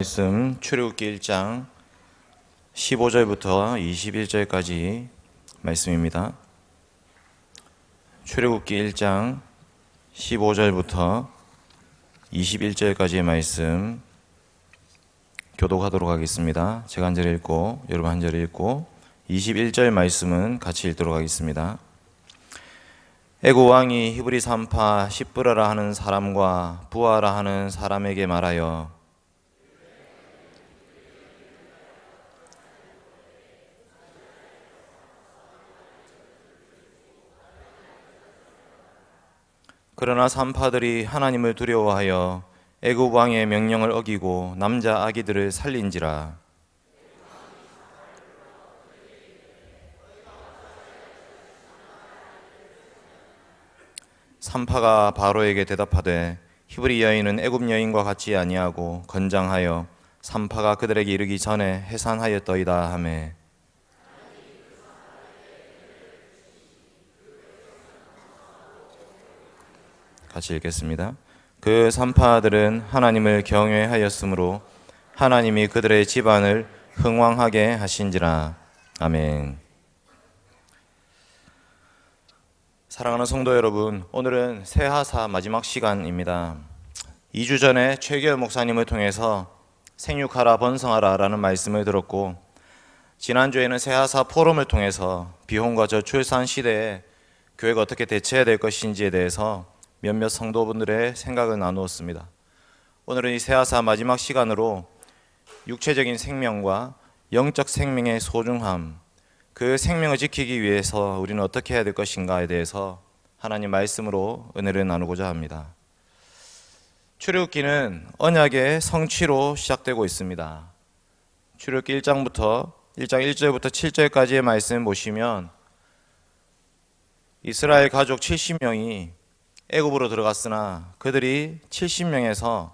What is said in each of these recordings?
말씀 출애굽기 1장 15절부터 21절까지 말씀입니다. 출애굽기 1장 15절부터 21절까지의 말씀 교독하도록 하겠습니다. 제가 한 절 읽고 여러분 한 절 읽고 21절 말씀은 같이 읽도록 하겠습니다. 애굽 왕이 히브리 산파 십브라라 하는 사람과 부하라 하는 사람에게 말하여 그러나 산파들이 하나님을 두려워하여 애굽 왕의 명령을 어기고 남자 아기들을 살린지라. 산파가 바로에게 대답하되 히브리 여인은 애굽 여인과 같지 아니하고 건장하여 산파가 그들에게 이르기 전에 해산하였더이다 하매 같이 읽겠습니다. 그 산파들은 하나님을 경외하였으므로 하나님이 그들의 집안을 흥왕하게 하신지라. 아멘. 사랑하는 성도 여러분, 오늘은 새하사 마지막 시간입니다. 2주 전에 최규열 목사님을 통해서 생육하라 번성하라 라는 말씀을 들었고, 지난주에는 새하사 포럼을 통해서 비혼과 저출산 시대에 교회가 어떻게 대처해야 될 것인지에 대해서 몇몇 성도분들의 생각을 나누었습니다. 오늘은 이 새하사 마지막 시간으로 육체적인 생명과 영적 생명의 소중함, 그 생명을 지키기 위해서 우리는 어떻게 해야 될 것인가에 대해서 하나님 말씀으로 은혜를 나누고자 합니다. 출애굽기는 언약의 성취로 시작되고 있습니다. 출애굽기 1장 1절부터 7절까지의 말씀을 보시면 이스라엘 가족 70명이 애굽으로 들어갔으나 그들이 70명에서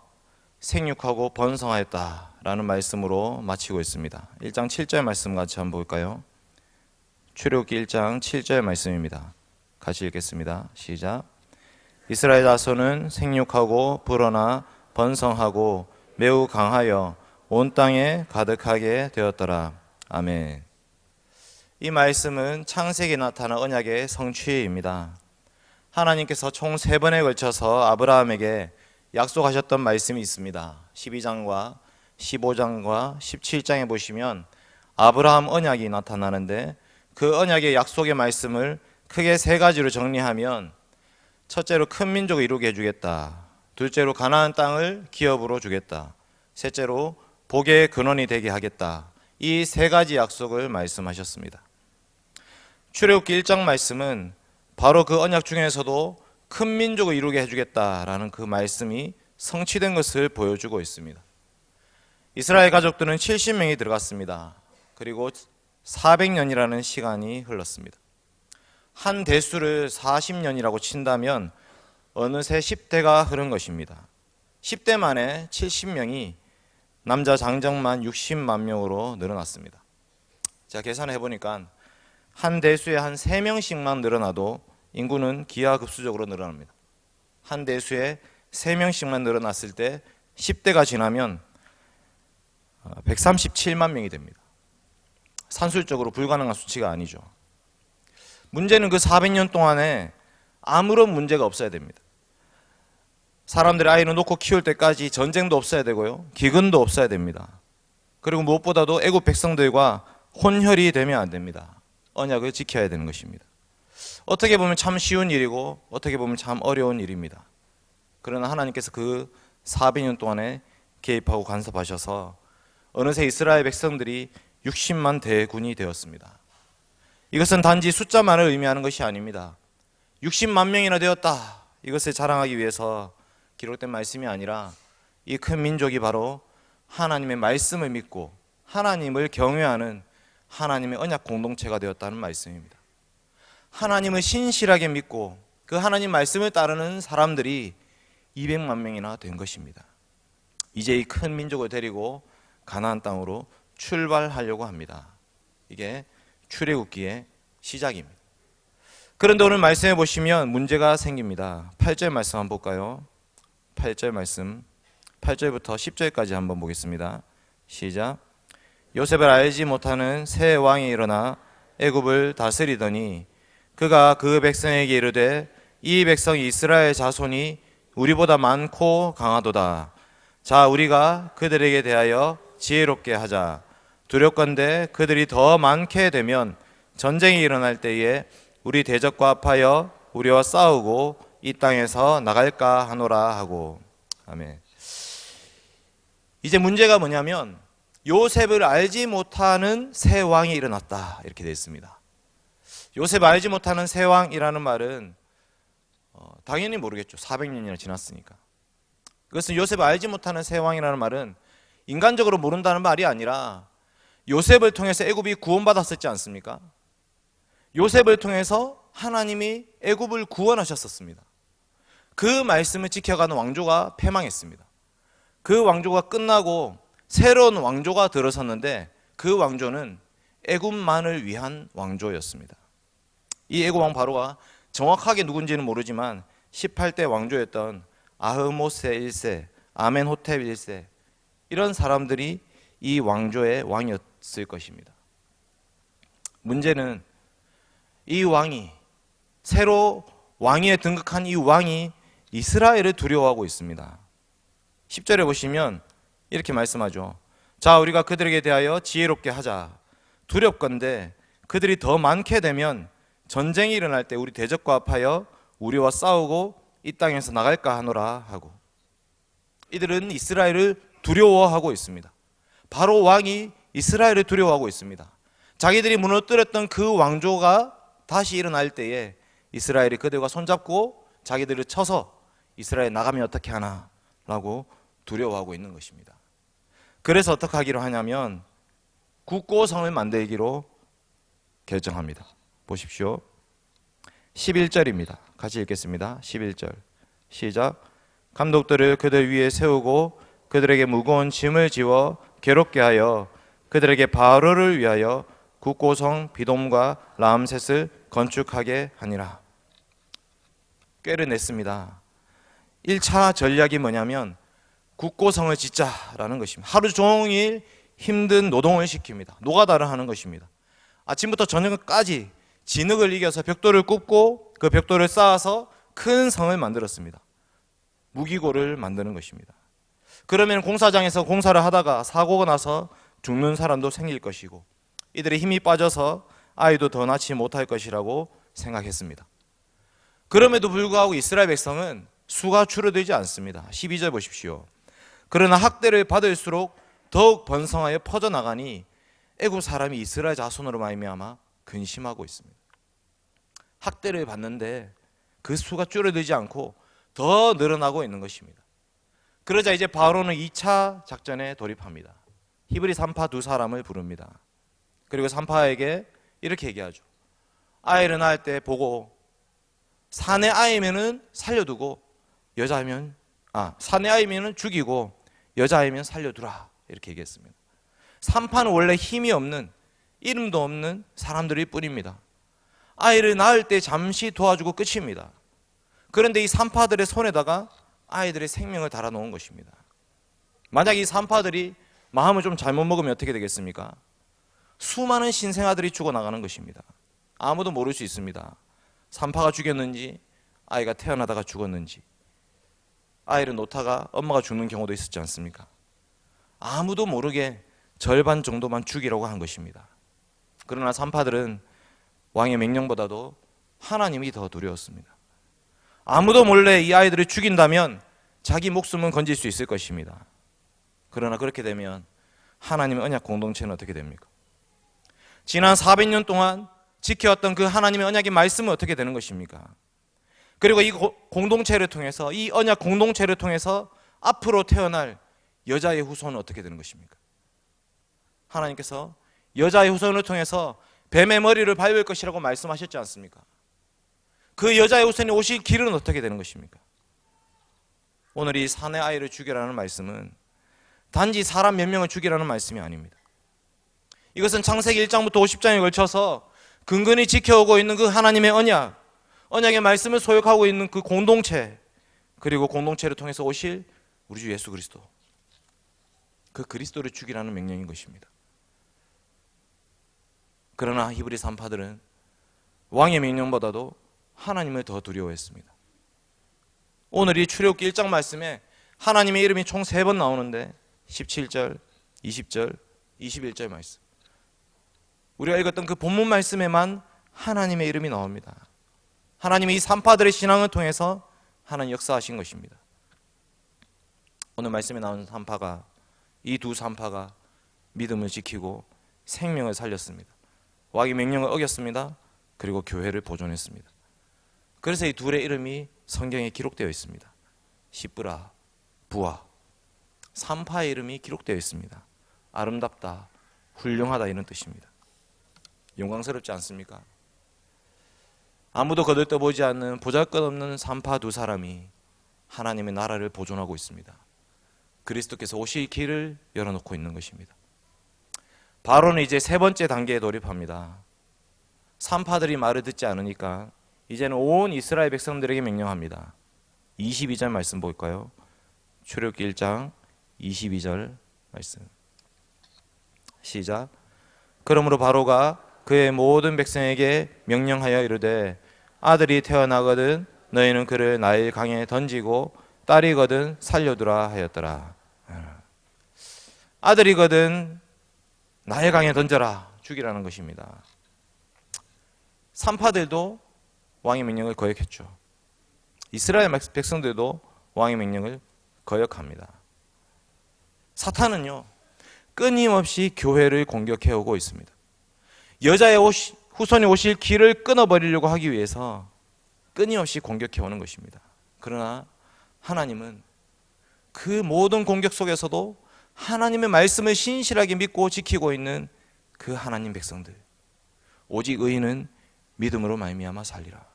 생육하고 번성하였다라는 말씀으로 마치고 있습니다. 1장 7절 말씀 같이 한번 볼까요? 출애굽기 1장 7절 말씀입니다. 같이 읽겠습니다. 시작. 이스라엘 자손은 생육하고 불어나 번성하고 매우 강하여 온 땅에 가득하게 되었더라. 아멘. 이 말씀은 창세기에 나타난 언약의 성취입니다. 하나님께서 총 3번에 걸쳐서 아브라함에게 약속하셨던 말씀이 있습니다. 12장과 15장과 17장에 보시면 아브라함 언약이 나타나는데 그 언약의 약속의 말씀을 크게 3가지로 정리하면 첫째로 큰 민족을 이루게 해주겠다. 둘째로 가나안 땅을 기업으로 주겠다. 셋째로 복의 근원이 되게 하겠다. 이 3가지 약속을 말씀하셨습니다. 출애굽기 1장 말씀은 바로 그 언약 중에서도 큰 민족을 이루게 해주겠다라는 그 말씀이 성취된 것을 보여주고 있습니다. 이스라엘 가족들은 70명이 들어갔습니다. 그리고 400년이라는 시간이 흘렀습니다. 한 대수를 40년이라고 친다면 어느새 10대가 흐른 것입니다. 10대 만에 70명이 남자 장정만 60만 명으로 늘어났습니다. 제가 계산해 보니까 한 대수에 한 3명씩만 늘어나도 인구는 기하급수적으로 늘어납니다. 한 대수에 3명씩만 늘어났을 때 10대가 지나면 137만 명이 됩니다. 산술적으로 불가능한 수치가 아니죠. 문제는 그 400년 동안에 아무런 문제가 없어야 됩니다. 사람들이 아이를 놓고 키울 때까지 전쟁도 없어야 되고요, 기근도 없어야 됩니다. 그리고 무엇보다도 애국 백성들과 혼혈이 되면 안 됩니다. 언약을 지켜야 되는 것입니다. 어떻게 보면 참 쉬운 일이고 어떻게 보면 참 어려운 일입니다. 그러나 하나님께서 그 400년 동안에 개입하고 간섭하셔서 어느새 이스라엘 백성들이 60만 대군이 되었습니다. 이것은 단지 숫자만을 의미하는 것이 아닙니다. 60만 명이나 되었다, 이것을 자랑하기 위해서 기록된 말씀이 아니라 이 큰 민족이 바로 하나님의 말씀을 믿고 하나님을 경외하는 하나님의 언약 공동체가 되었다는 말씀입니다. 하나님을 신실하게 믿고 그 하나님 말씀을 따르는 사람들이 200만 명이나 된 것입니다. 이제 이 큰 민족을 데리고 가나안 땅으로 출발하려고 합니다. 이게 출애굽기의 시작입니다. 그런데 오늘 말씀해 보시면 문제가 생깁니다. 8절 말씀 한번 볼까요? 8절 말씀 8절부터 10절까지 한번 보겠습니다. 시작. 요셉을 알지 못하는 새 왕이 일어나 애굽을 다스리더니 그가 그 백성에게 이르되 이 백성이 이스라엘 자손이 우리보다 많고 강하도다. 자, 우리가 그들에게 대하여 지혜롭게 하자. 두렵건대 그들이 더 많게 되면 전쟁이 일어날 때에 우리 대적과 합하여 우리와 싸우고 이 땅에서 나갈까 하노라 하고. 아멘. 이제 문제가 뭐냐면 요셉을 알지 못하는 새 왕이 일어났다, 이렇게 되어 있습니다. 요셉을 알지 못하는 새 왕이라는 말은 당연히 모르겠죠. 400년이나 지났으니까. 그것은 요셉을 알지 못하는 새 왕이라는 말은 인간적으로 모른다는 말이 아니라 요셉을 통해서 애굽이 구원받았었지 않습니까? 요셉을 통해서 하나님이 애굽을 구원하셨었습니다. 그 말씀을 지켜가는 왕조가 패망했습니다. 그 왕조가 끝나고 새로운 왕조가 들어섰는데 그 왕조는 애굽만을 위한 왕조였습니다. 이 애굽 왕 바로가 정확하게 누군지는 모르지만 18대 왕조였던 아흐모세 1세, 아멘호텝 1세, 이런 사람들이 이 왕조의 왕이었을 것입니다. 문제는 이 왕이, 새로 왕위에 등극한 이 왕이 이스라엘을 두려워하고 있습니다. 10절에 보시면 이렇게 말씀하죠. 자, 우리가 그들에게 대하여 지혜롭게 하자. 두렵건대 그들이 더 많게 되면 전쟁이 일어날 때 우리 대적과 합하여 우리와 싸우고 이 땅에서 나갈까 하노라 하고. 이들은 이스라엘을 두려워하고 있습니다. 바로 왕이 이스라엘을 두려워하고 있습니다. 자기들이 무너뜨렸던 그 왕조가 다시 일어날 때에 이스라엘이 그들과 손잡고 자기들을 쳐서 이스라엘 나가면 어떻게 하나 라고 두려워하고 있는 것입니다. 그래서 어떻게 하기로 하냐면 굳고 성을 만들기로 결정합니다. 보십시오. 11절입니다. 같이 읽겠습니다. 11절 시작. 감독들을 그들 위에 세우고 그들에게 무거운 짐을 지워 괴롭게 하여 그들에게 바로를 위하여 굳고 성 비돔과 라암셋을 건축하게 하니라. 꾀를 냈습니다. 1차 전략이 뭐냐면 굳고 성을 짓자라는 것입니다. 하루 종일 힘든 노동을 시킵니다. 노가다를 하는 것입니다. 아침부터 저녁까지 진흙을 이겨서 벽돌을 굽고 그 벽돌을 쌓아서 큰 성을 만들었습니다. 무기고를 만드는 것입니다. 그러면 공사장에서 공사를 하다가 사고가 나서 죽는 사람도 생길 것이고 이들의 힘이 빠져서 아이도 더 낳지 못할 것이라고 생각했습니다. 그럼에도 불구하고 이스라엘 백성은 수가 줄어들지 않습니다. 12절 보십시오. 그러나 학대를 받을수록 더욱 번성하여 퍼져나가니 애굽 사람이 이스라엘 자손으로 말미암아 근심하고 있습니다. 학대를 받는데 그 수가 줄어들지 않고 더 늘어나고 있는 것입니다. 그러자 이제 바로는 2차 작전에 돌입합니다. 히브리 산파 두 사람을 부릅니다. 그리고 산파에게 이렇게 얘기하죠. 아이를 낳을 때 보고 사내 아이면은 살려두고 사내 아이면은 죽이고 여자아이면 살려두라, 이렇게 얘기했습니다. 산파는 원래 힘이 없는, 이름도 없는 사람들일 뿐입니다. 아이를 낳을 때 잠시 도와주고 끝입니다. 그런데 이 산파들의 손에다가 아이들의 생명을 달아놓은 것입니다. 만약 이 산파들이 마음을 좀 잘못 먹으면 어떻게 되겠습니까? 수많은 신생아들이 죽어나가는 것입니다. 아무도 모를 수 있습니다. 산파가 죽였는지 아이가 태어나다가 죽었는지. 아이를 놓다가 엄마가 죽는 경우도 있었지 않습니까? 아무도 모르게 절반 정도만 죽이라고 한 것입니다. 그러나 산파들은 왕의 명령보다도 하나님이 더 두려웠습니다. 아무도 몰래 이 아이들을 죽인다면 자기 목숨은 건질 수 있을 것입니다. 그러나 그렇게 되면 하나님의 언약 공동체는 어떻게 됩니까? 지난 400년 동안 지켜왔던 그 하나님의 언약의 말씀은 어떻게 되는 것입니까? 그리고 이 공동체를 통해서, 이 언약 공동체를 통해서 앞으로 태어날 여자의 후손은 어떻게 되는 것입니까? 하나님께서 여자의 후손을 통해서 뱀의 머리를 밟을 것이라고 말씀하셨지 않습니까? 그 여자의 후손이 오실 길은 어떻게 되는 것입니까? 오늘 이 사내 아이를 죽이라는 말씀은 단지 사람 몇 명을 죽이라는 말씀이 아닙니다. 이것은 창세기 1장부터 50장에 걸쳐서 근근히 지켜오고 있는 그 하나님의 언약의 말씀을 소유하고 있는 그 공동체, 그리고 공동체를 통해서 오실 우리 주 예수 그리스도, 그 그리스도를 죽이라는 명령인 것입니다. 그러나 히브리 산파들은 왕의 명령보다도 하나님을 더 두려워했습니다. 오늘 이 출애굽기 1장 말씀에 하나님의 이름이 총 3번 나오는데 17절, 20절, 21절 말씀, 우리가 읽었던 그 본문 말씀에만 하나님의 이름이 나옵니다. 하나님이 이 산파들의 신앙을 통해서 하나님 역사하신 것입니다. 오늘 말씀에 나오는 산파가, 이 두 산파가 믿음을 지키고 생명을 살렸습니다. 왕의 명령을 어겼습니다. 그리고 교회를 보존했습니다. 그래서 이 둘의 이름이 성경에 기록되어 있습니다. 시브라, 부하, 산파의 이름이 기록되어 있습니다. 아름답다, 훌륭하다, 이런 뜻입니다. 영광스럽지 않습니까? 아무도 거들떠보지 않는 보잘것없는 산파 두 사람이 하나님의 나라를 보존하고 있습니다. 그리스도께서 오실 길을 열어놓고 있는 것입니다. 바로는 이제 3번째 단계에 돌입합니다. 산파들이 말을 듣지 않으니까 이제는 온 이스라엘 백성들에게 명령합니다. 22절 말씀 볼까요? 출애굽기 1장 22절 말씀, 시작. 그러므로 바로가 그의 모든 백성에게 명령하여 이르되 아들이 태어나거든 너희는 그를 나일 강에 던지고 딸이거든 살려두라 하였더라. 아들이거든 나일 강에 던져라, 죽이라는 것입니다. 산파들도 왕의 명령을 거역했죠. 이스라엘 백성들도 왕의 명령을 거역합니다. 사탄은요, 끊임없이 교회를 공격해오고 있습니다. 여자의 후손이 오실 길을 끊어버리려고 하기 위해서 끊임없이 공격해오는 것입니다. 그러나 하나님은 그 모든 공격 속에서도 하나님의 말씀을 신실하게 믿고 지키고 있는 그 하나님 백성들, 오직 의인은 믿음으로 말미암아 살리라.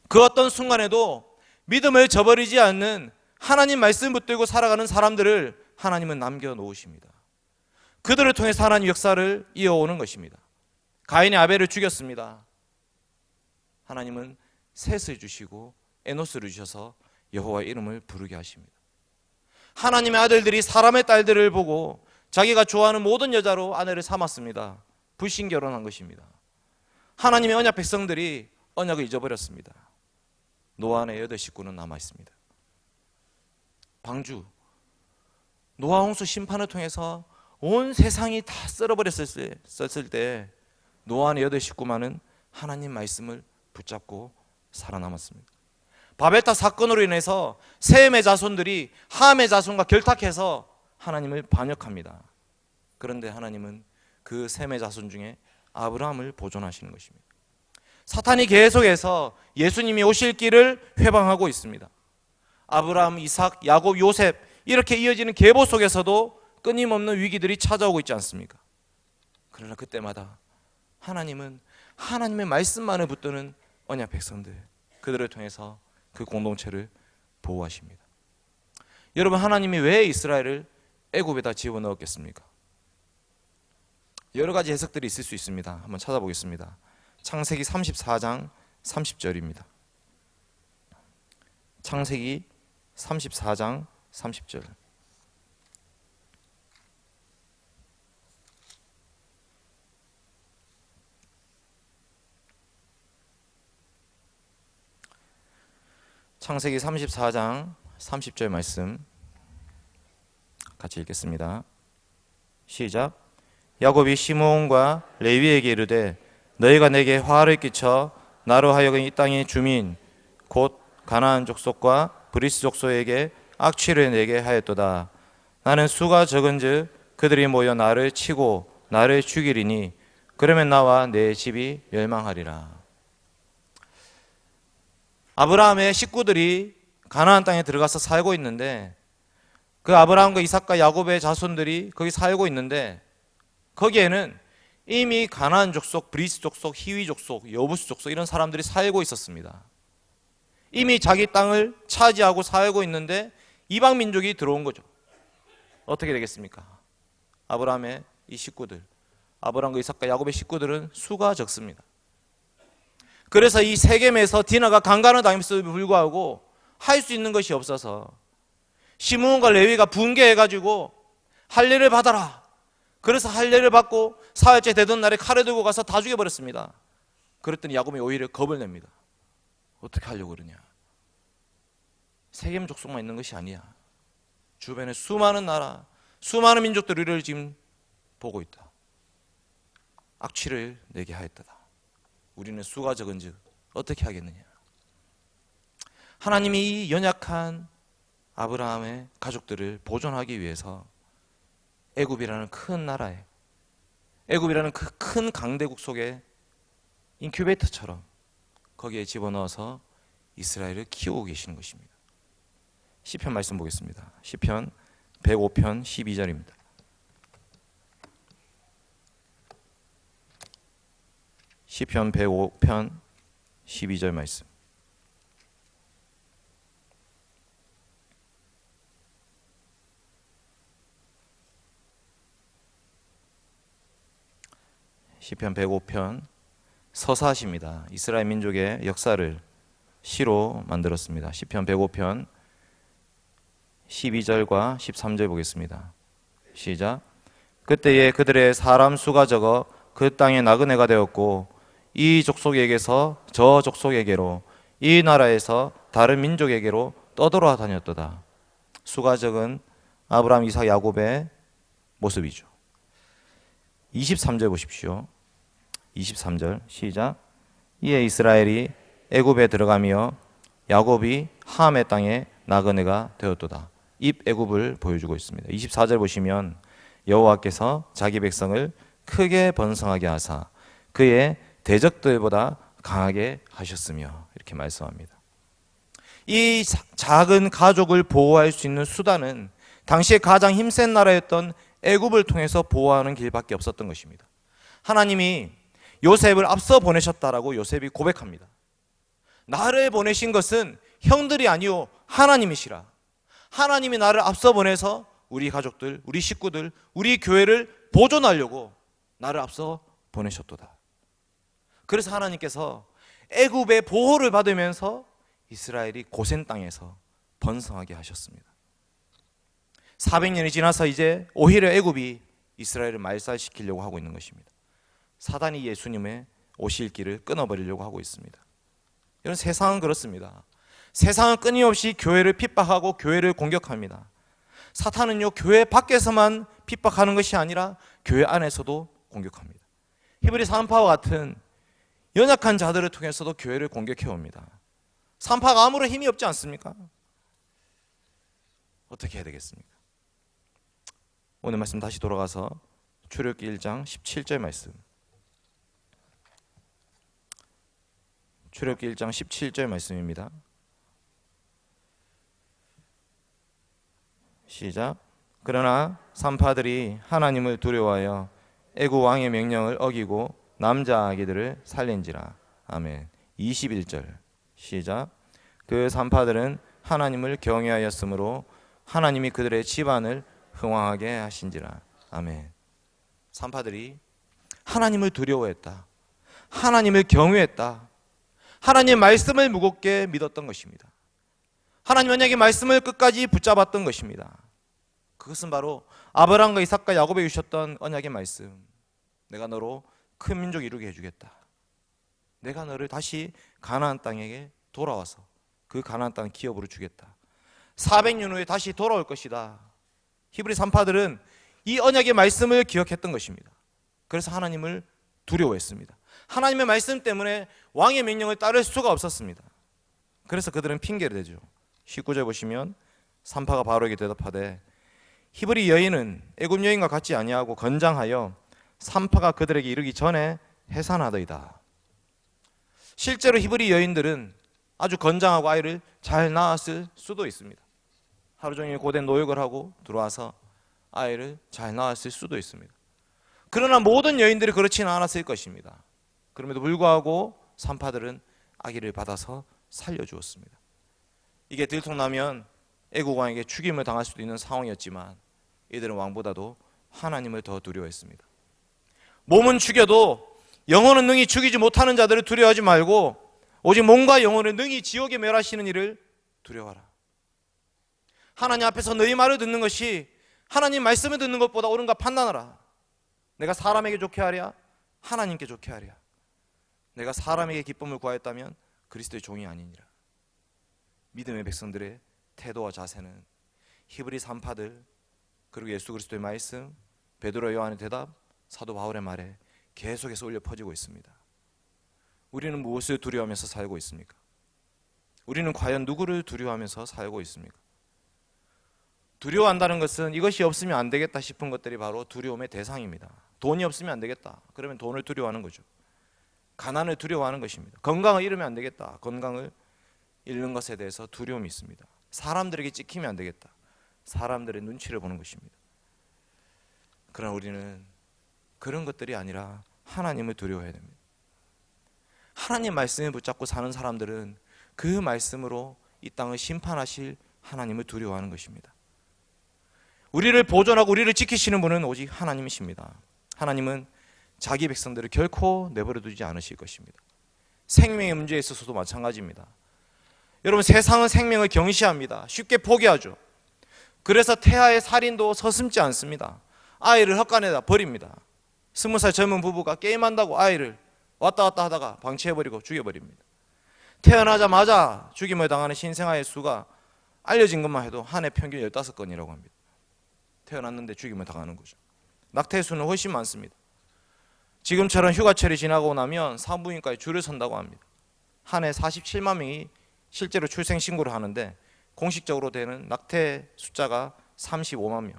그 어떤 순간에도 믿음을 저버리지 않는 하나님 말씀 붙들고 살아가는 사람들을 하나님은 남겨놓으십니다. 그들을 통해서 하나님 역사를 이어오는 것입니다. 가인이 아벨을 죽였습니다. 하나님은 셋을 주시고 에노스를 주셔서 여호와의 이름을 부르게 하십니다. 하나님의 아들들이 사람의 딸들을 보고 자기가 좋아하는 모든 여자로 아내를 삼았습니다. 불신 결혼한 것입니다. 하나님의 언약 백성들이 언약을 잊어버렸습니다. 노아 안에 8 식구는 남아있습니다. 방주, 노아 홍수 심판을 통해서 온 세상이 다 썰어버렸을 때 노아 안에 8 식구만은 하나님 말씀을 붙잡고 살아남았습니다. 바벨탑 사건으로 인해서 셈의 자손들이 함의 자손과 결탁해서 하나님을 반역합니다. 그런데 하나님은 그 셈의 자손 중에 아브라함을 보존하시는 것입니다. 사탄이 계속해서 예수님이 오실 길을 회방하고 있습니다. 아브라함, 이삭, 야곱, 요셉, 이렇게 이어지는 계보 속에서도 끊임없는 위기들이 찾아오고 있지 않습니까? 그러나 그때마다 하나님은 하나님의 말씀만을 붙드는 언약 백성들, 그들을 통해서 그 공동체를 보호하십니다. 여러분, 하나님이 왜 이스라엘을 애굽에다 집어넣었겠습니까? 여러 가지 해석들이 있을 수 있습니다. 한번 찾아보겠습니다. 창세기 34장 30절입니다. 창세기 34장 30절. 창세기 34장 30절 말씀 같이 읽겠습니다. 시작. 야곱이 시므온과 레위에게 이르되 너희가 내게 화를 끼쳐 나로 하여금 이 땅의 주민 곧 가나안 족속과 브리스 족속에게 악취를 내게 하였도다. 나는 수가 적은즉 그들이 모여 나를 치고 나를 죽이리니 그러면 나와 내 집이 멸망하리라. 아브라함의 식구들이 가나안 땅에 들어가서 살고 있는데, 그 아브라함과 이삭과 야곱의 자손들이 거기 살고 있는데, 거기에는 이미 가나안 족속, 브리스 족속, 히위 족속, 여부스 족속 이런 사람들이 살고 있었습니다. 이미 자기 땅을 차지하고 살고 있는데 이방 민족이 들어온 거죠. 어떻게 되겠습니까? 아브라함의 이 식구들, 아브라함과 이삭과 야곱의 식구들은 수가 적습니다. 그래서 이 세겜에서 디나가 강간을 당했음에도 불구하고 할 수 있는 것이 없어서 시므온과 레위가 분개해가지고 할례를 받아라. 그래서 할례를 받고 사흘째 되던 날에 칼을 들고 가서 다 죽여버렸습니다. 그랬더니 야곱이 오히려 겁을 냅니다. 어떻게 하려고 그러냐. 세겜 족속만 있는 것이 아니야. 주변에 수많은 나라, 수많은 민족들이 우리를 지금 보고 있다. 악취를 내게 하였다. 우리는 수가 적은즉 어떻게 하겠느냐. 하나님이 이 연약한 아브라함의 가족들을 보존하기 위해서 애굽이라는 큰 나라에, 애굽이라는 그 큰 강대국 속에 인큐베이터처럼 거기에 집어넣어서 이스라엘을 키우고 계시는 것입니다. 시편 말씀 보겠습니다. 시편 105편 12절입니다. 시편 105편 12절 말씀. 시편 105편 서사시입니다. 이스라엘 민족의 역사를 시로 만들었습니다. 시편 105편 12절과 13절 보겠습니다. 시작. 그때에 그들의 사람 수가 적어 그 땅에 나그네가 되었고 이 족속에게서 저 족속에게로 이 나라에서 다른 민족에게로 떠돌아 다녔도다. 수가 적은 아브라함, 이삭, 야곱의 모습이죠. 23절 보십시오. 23절 시작. 이에 이스라엘이 애굽에 들어가며 야곱이 함의 땅에 나그네가 되었도다. 입 애굽을 보여주고 있습니다. 24절 보시면 여호와께서 자기 백성을 크게 번성하게 하사 그의 대적들보다 강하게 하셨으며 이렇게 말씀합니다. 이 작은 가족을 보호할 수 있는 수단은 당시에 가장 힘센 나라였던 애굽을 통해서 보호하는 길밖에 없었던 것입니다. 하나님이 요셉을 앞서 보내셨다라고 요셉이 고백합니다. 나를 보내신 것은 형들이 아니요 하나님이시라. 하나님이 나를 앞서 보내서 우리 가족들, 우리 식구들, 우리 교회를 보존하려고 나를 앞서 보내셨도다. 그래서 하나님께서 애굽의 보호를 받으면서 이스라엘이 고센 땅에서 번성하게 하셨습니다. 400년이 지나서 이제 오히려 애굽이 이스라엘을 말살시키려고 하고 있는 것입니다. 사단이 예수님의 오실 길을 끊어버리려고 하고 있습니다. 이런 세상은 그렇습니다. 세상은 끊임없이 교회를 핍박하고 교회를 공격합니다. 사탄은요 교회 밖에서만 핍박하는 것이 아니라 교회 안에서도 공격합니다. 히브리 산파와 같은 연약한 자들을 통해서도 교회를 공격해 옵니다. 산파가 아무런 힘이 없지 않습니까? 어떻게 해야 되겠습니까? 오늘 말씀 다시 돌아가서 출애굽기 1장 17절 말씀. 출애굽기 1장 17절 말씀입니다. 시작. 그러나 산파들이 하나님을 두려워하여 애굽 왕의 명령을 어기고 남자 아기들을 살린지라. 아멘. 21절 시작. 그 산파들은 하나님을 경외하였으므로 하나님이 그들의 집안을 흥왕하게 하신지라. 아멘. 산파들이 하나님을 두려워했다. 하나님을 경외했다. 하나님의 말씀을 무겁게 믿었던 것입니다. 하나님 언약의 말씀을 끝까지 붙잡았던 것입니다. 그것은 바로 아브라함과 이삭과 야곱에게 주셨던 언약의 말씀. 내가 너로 큰 민족 이루게 해주겠다. 내가 너를 다시 가나안 땅에게 돌아와서 그 가나안 땅 기업으로 주겠다. 400년 후에 다시 돌아올 것이다. 히브리 산파들은 이 언약의 말씀을 기억했던 것입니다. 그래서 하나님을 두려워했습니다. 하나님의 말씀 때문에 왕의 명령을 따를 수가 없었습니다. 그래서 그들은 핑계를 대죠. 19절 보시면 산파가 바로에게 대답하되 히브리 여인은 애굽 여인과 같지 아니하고 건장하여 산파가 그들에게 이르기 전에 해산하더이다. 실제로 히브리 여인들은 아주 건장하고 아이를 잘 낳았을 수도 있습니다. 하루 종일 고된 노역을 하고 들어와서 아이를 잘 낳았을 수도 있습니다. 그러나 모든 여인들이 그렇지는 않았을 것입니다. 그럼에도 불구하고 산파들은 아기를 받아서 살려주었습니다. 이게 들통나면 애국 왕에게 죽임을 당할 수도 있는 상황이었지만 이들은 왕보다도 하나님을 더 두려워했습니다. 몸은 죽여도 영혼은 능히 죽이지 못하는 자들을 두려워하지 말고 오직 몸과 영혼을 능히 지옥에 멸하시는 이를 두려워하라. 하나님 앞에서 너희 말을 듣는 것이 하나님 말씀을 듣는 것보다 옳은가 판단하라. 내가 사람에게 좋게 하랴 하나님께 좋게 하랴. 내가 사람에게 기쁨을 구하였다면 그리스도의 종이 아니니라. 믿음의 백성들의 태도와 자세는 히브리서 한파들, 그리고 예수 그리스도의 말씀, 베드로 요한의 대답, 사도 바울의 말에 계속해서 울려 퍼지고 있습니다. 우리는 무엇을 두려워하면서 살고 있습니까? 우리는 과연 누구를 두려워하면서 살고 있습니까? 두려워한다는 것은 이것이 없으면 안 되겠다 싶은 것들이 바로 두려움의 대상입니다. 돈이 없으면 안 되겠다. 그러면 돈을 두려워하는 거죠. 가난을 두려워하는 것입니다. 건강을 잃으면 안 되겠다. 건강을 잃는 것에 대해서 두려움이 있습니다. 사람들에게 찍히면 안 되겠다. 사람들의 눈치를 보는 것입니다. 그러나 우리는 그런 것들이 아니라 하나님을 두려워해야 됩니다. 하나님 말씀을 붙잡고 사는 사람들은 그 말씀으로 이 땅을 심판하실 하나님을 두려워하는 것입니다. 우리를 보존하고 우리를 지키시는 분은 오직 하나님이십니다. 하나님은 자기 백성들을 결코 내버려 두지 않으실 것입니다. 생명의 문제에 있어서도 마찬가지입니다. 여러분, 세상은 생명을 경시합니다. 쉽게 포기하죠. 그래서 태아의 살인도 서슴지 않습니다. 아이를 헛간에다 버립니다. 20살 젊은 부부가 게임한다고 아이를 왔다 갔다 하다가 방치해버리고 죽여버립니다. 태어나자마자 죽임을 당하는 신생아의 수가 알려진 것만 해도 한 해 평균 15건이라고 합니다. 태어났는데 죽임을 당하는 거죠. 낙태 수는 훨씬 많습니다. 지금처럼 휴가철이 지나고 나면 산부인과에 줄을 선다고 합니다. 한 해 47만 명이 실제로 출생 신고를 하는데 공식적으로 되는 낙태 숫자가 35만 명,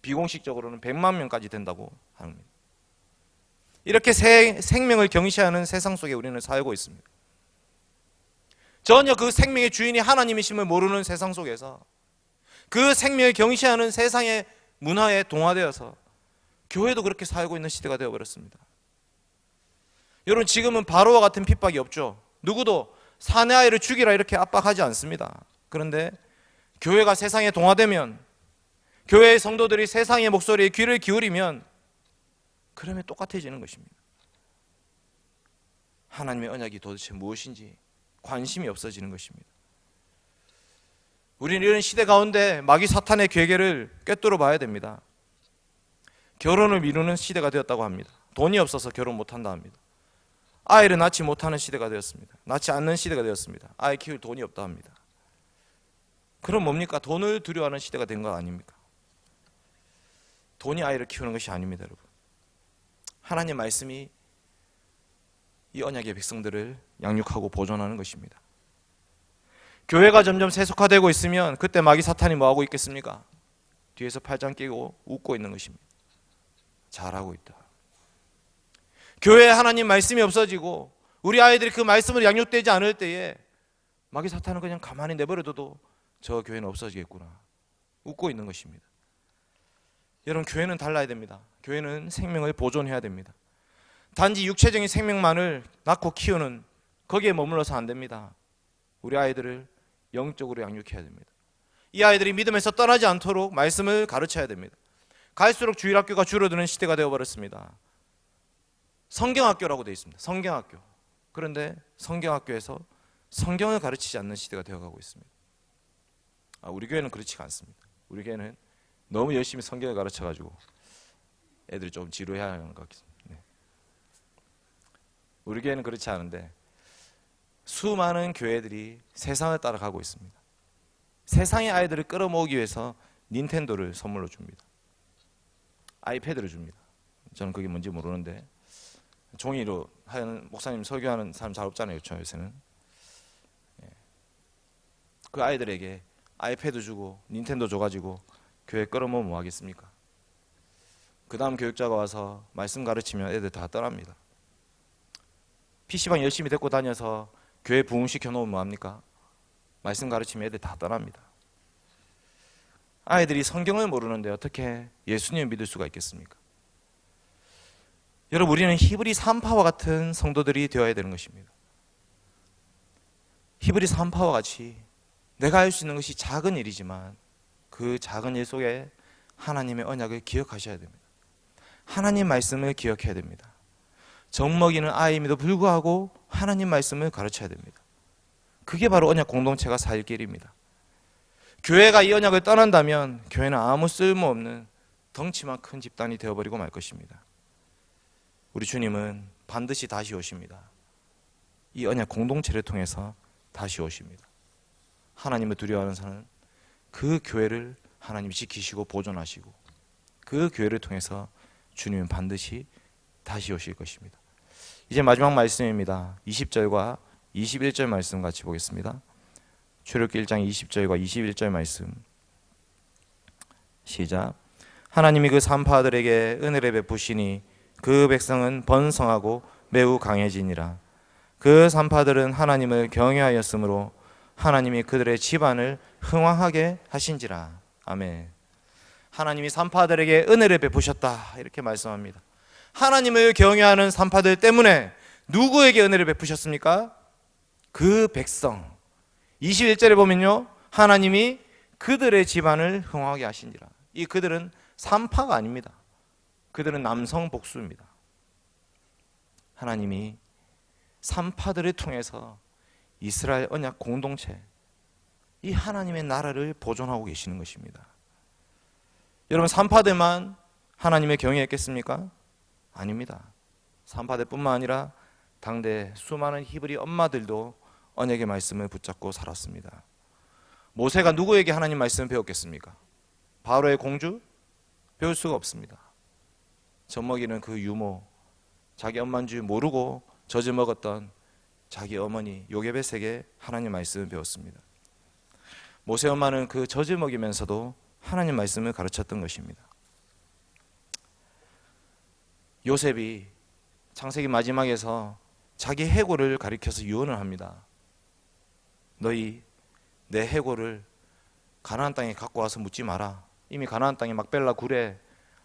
비공식적으로는 100만 명까지 된다고 합니다. 이렇게 생명을 경시하는 세상 속에 우리는 살고 있습니다. 전혀 그 생명의 주인이 하나님이심을 모르는 세상 속에서 그 생명을 경시하는 세상의 문화에 동화되어서 교회도 그렇게 살고 있는 시대가 되어버렸습니다. 여러분, 지금은 바로와 같은 핍박이 없죠. 누구도 사내 아이를 죽이라 이렇게 압박하지 않습니다. 그런데 교회가 세상에 동화되면, 교회의 성도들이 세상의 목소리에 귀를 기울이면 그러면 똑같아지는 것입니다. 하나님의 언약이 도대체 무엇인지 관심이 없어지는 것입니다. 우리는 이런 시대 가운데 마귀 사탄의 괴계를 꿰뚫어 봐야 됩니다. 결혼을 미루는 시대가 되었다고 합니다. 돈이 없어서 결혼 못한다 합니다. 아이를 낳지 못하는 시대가 되었습니다. 낳지 않는 시대가 되었습니다. 아이 키울 돈이 없다 합니다. 그럼 뭡니까? 돈을 두려워하는 시대가 된 거 아닙니까? 돈이 아이를 키우는 것이 아닙니다, 여러분. 하나님 말씀이 이 언약의 백성들을 양육하고 보존하는 것입니다. 교회가 점점 세속화되고 있으면 그때 마귀 사탄이 뭐하고 있겠습니까? 뒤에서 팔짱 끼고 웃고 있는 것입니다. 잘하고 있다. 교회에 하나님 말씀이 없어지고 우리 아이들이 그 말씀으로 양육되지 않을 때에 마귀 사탄은 그냥 가만히 내버려둬도 저 교회는 없어지겠구나, 웃고 있는 것입니다. 여러분, 교회는 달라야 됩니다. 교회는 생명을 보존해야 됩니다. 단지 육체적인 생명만을 낳고 키우는 거기에 머물러서 안 됩니다. 우리 아이들을 영적으로 양육해야 됩니다. 이 아이들이 믿음에서 떠나지 않도록 말씀을 가르쳐야 됩니다. 갈수록 주일학교가 줄어드는 시대가 되어버렸습니다. 성경학교라고 되어 있습니다. 성경학교. 그런데 성경학교에서 성경을 가르치지 않는 시대가 되어가고 있습니다. 우리 교회는 그렇지가 않습니다. 우리 교회는 너무 열심히 성경을 가르쳐가지고 애들이 좀 지루해야 하는 것 같습니다. 네. 우리 교회는 그렇지 않은데 수많은 교회들이 세상을 따라가고 있습니다. 세상의 아이들을 끌어모으기 위해서 닌텐도를 선물로 줍니다. 아이패드를 줍니다. 저는 그게 뭔지 모르는데 종이로 하는 목사님 설교하는 사람 잘 없잖아요, 요새는. 그 아이들에게 아이패드 주고 닌텐도 줘가지고 교회 끌어모으면 뭐 하겠습니까? 그 다음 교육자가 와서 말씀 가르치면 애들 다 떠납니다. PC방 열심히 데리고 다녀서 교회 부흥시켜 놓으면 뭐합니까? 말씀 가르치면 애들 다 떠납니다. 아이들이 성경을 모르는데 어떻게 예수님을 믿을 수가 있겠습니까? 여러분, 우리는 히브리서 한파와 같은 성도들이 되어야 되는 것입니다. 히브리서 한파와 같이 내가 할 수 있는 것이 작은 일이지만 그 작은 일 속에 하나님의 언약을 기억하셔야 됩니다. 하나님 말씀을 기억해야 됩니다. 젖먹이는 아이임에도 불구하고 하나님 말씀을 가르쳐야 됩니다. 그게 바로 언약 공동체가 살 길입니다. 교회가 이 언약을 떠난다면 교회는 아무 쓸모없는 덩치만 큰 집단이 되어버리고 말 것입니다. 우리 주님은 반드시 다시 오십니다. 이 언약 공동체를 통해서 다시 오십니다. 하나님을 두려워하는 사람은 그 교회를 하나님이 지키시고 보존하시고 그 교회를 통해서 주님은 반드시 다시 오실 것입니다. 이제 마지막 말씀입니다. 20절과 21절 말씀 같이 보겠습니다. 출애굽기 1장 20절과 21절 말씀 시작. 하나님이 그 산파들에게 은혜를 베푸시니 그 백성은 번성하고 매우 강해지니라. 그 산파들은 하나님을 경외하였으므로 하나님이 그들의 집안을 흥왕하게 하신지라. 아멘. 하나님이 산파들에게 은혜를 베푸셨다 이렇게 말씀합니다. 하나님을 경외하는 산파들 때문에 누구에게 은혜를 베푸셨습니까? 그 백성. 21절에 보면요, 하나님이 그들의 집안을 흥하게 하신지라. 이 그들은 산파가 아닙니다. 그들은 남성 복수입니다. 하나님이 산파들을 통해서 이스라엘 언약 공동체, 이 하나님의 나라를 보존하고 계시는 것입니다. 여러분, 산파들만 하나님의 경외했겠습니까? 아닙니다. 산파들뿐만 아니라 당대 수많은 히브리 엄마들도 언약의 말씀을 붙잡고 살았습니다. 모세가 누구에게 하나님 말씀을 배웠겠습니까? 바로의 공주? 배울 수가 없습니다. 젖먹이는 그 유모, 자기 엄마인 줄 모르고 젖을 먹었던 자기 어머니 요게벳에게 하나님 말씀을 배웠습니다. 모세 엄마는 그 젖을 먹이면서도 하나님 말씀을 가르쳤던 것입니다. 요셉이 창세기 마지막에서 자기 해골을 가리켜서 유언을 합니다. 너희 내 해골을 가나안 땅에 갖고 와서 묻지 마라. 이미 가나안 땅에 막벨라 굴에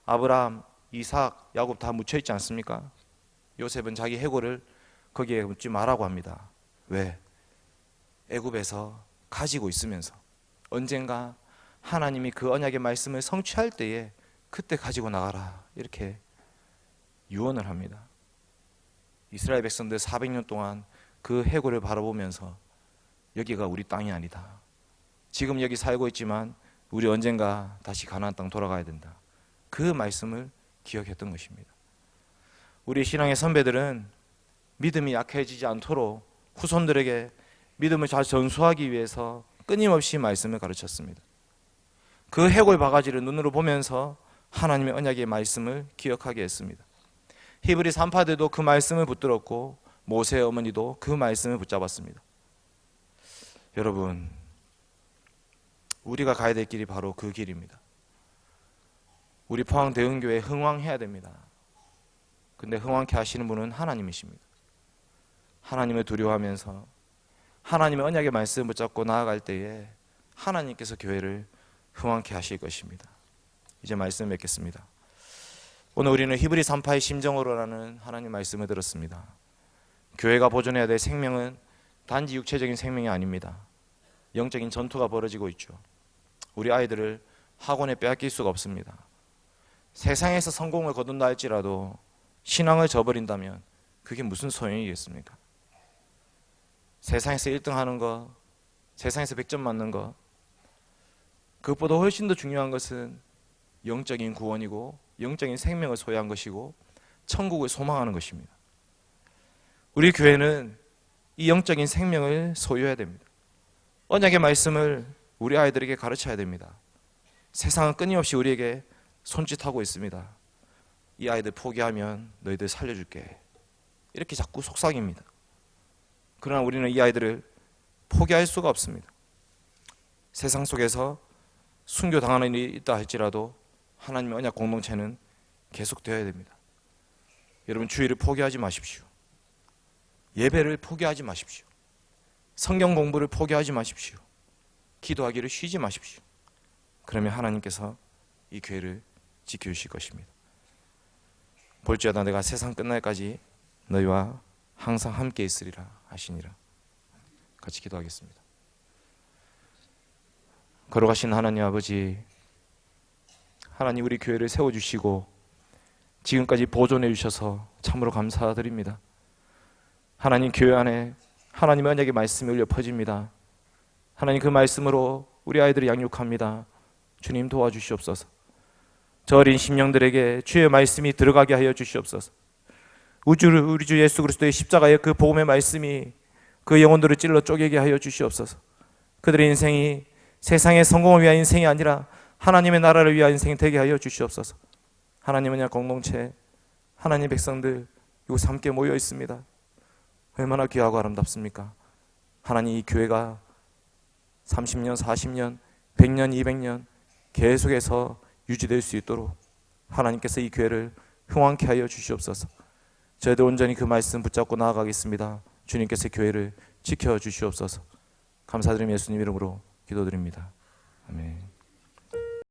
아브라함, 이삭, 야곱 다 묻혀 있지 않습니까? 요셉은 자기 해골을 거기에 묻지 마라고 합니다. 왜? 애굽에서 가지고 있으면서 언젠가 하나님이 그 언약의 말씀을 성취할 때에 그때 가지고 나가라 이렇게 유언을 합니다. 이스라엘 백성들 400년 동안 그 해골을 바라보면서 여기가 우리 땅이 아니다. 지금 여기 살고 있지만 우리 언젠가 다시 가나안 땅 돌아가야 된다. 그 말씀을 기억했던 것입니다. 우리 신앙의 선배들은 믿음이 약해지지 않도록 후손들에게 믿음을 잘 전수하기 위해서 끊임없이 말씀을 가르쳤습니다. 그 해골 바가지를 눈으로 보면서 하나님의 언약의 말씀을 기억하게 했습니다. 히브리 산파들도 그 말씀을 붙들었고 모세의 어머니도 그 말씀을 붙잡았습니다. 여러분, 우리가 가야 될 길이 바로 그 길입니다. 우리 포항대흥교회 흥왕해야 됩니다. 근데 흥왕케 하시는 분은 하나님이십니다. 하나님을 두려워하면서 하나님의 언약의 말씀을 붙잡고 나아갈 때에 하나님께서 교회를 흥왕케 하실 것입니다. 이제 말씀 맺겠습니다. 오늘 우리는 히브리 산파의 심정으로라는 하나님 말씀을 들었습니다. 교회가 보존해야 될 생명은 단지 육체적인 생명이 아닙니다. 영적인 전투가 벌어지고 있죠. 우리 아이들을 학원에 빼앗길 수가 없습니다. 세상에서 성공을 거둔다 할지라도 신앙을 저버린다면 그게 무슨 소용이겠습니까? 세상에서 1등 하는 거, 세상에서 100점 맞는 거, 그것보다 훨씬 더 중요한 것은 영적인 구원이고 영적인 생명을 소유한 것이고 천국을 소망하는 것입니다. 우리 교회는 이 영적인 생명을 소유해야 됩니다. 언약의 말씀을 우리 아이들에게 가르쳐야 됩니다. 세상은 끊임없이 우리에게 손짓하고 있습니다. 이 아이들 포기하면 너희들 살려줄게. 이렇게 자꾸 속삭입니다. 그러나 우리는 이 아이들을 포기할 수가 없습니다. 세상 속에서 순교당하는 일이 있다 할지라도 하나님의 언약 공동체는 계속되어야 됩니다. 여러분, 주일을 포기하지 마십시오. 예배를 포기하지 마십시오. 성경 공부를 포기하지 마십시오. 기도하기를 쉬지 마십시오. 그러면 하나님께서 이 교회를 지켜주실 것입니다. 볼지어다 내가 세상 끝날까지 너희와 항상 함께 있으리라 하시니라. 같이 기도하겠습니다. 걸어가신 하나님 아버지, 하나님 우리 교회를 세워주시고 지금까지 보존해 주셔서 참으로 감사드립니다. 하나님, 교회 안에 하나님의 언약의 말씀이 울려 퍼집니다. 하나님, 그 말씀으로 우리 아이들을 양육합니다. 주님 도와주시옵소서. 저 어린 심령들에게 주의 말씀이 들어가게 하여 주시옵소서. 우리 주 예수 그리스도의 십자가의 그 복음의 말씀이 그 영혼들을 찔러 쪼개게 하여 주시옵소서. 그들의 인생이 세상의 성공을 위한 인생이 아니라 하나님의 나라를 위한 인생이 되게 하여 주시옵소서. 하나님은 공동체, 하나님 백성들 이곳 함께 모여 있습니다. 얼마나 귀하고 아름답습니까? 하나님, 이 교회가 30년, 40년, 100년, 200년 계속해서 유지될 수 있도록 하나님께서 이 교회를 흥왕케 하여 주시옵소서. 저희들 온전히 그 말씀 붙잡고 나아가겠습니다. 주님께서 교회를 지켜주시옵소서. 감사드리며 예수님 이름으로 기도드립니다. 아멘.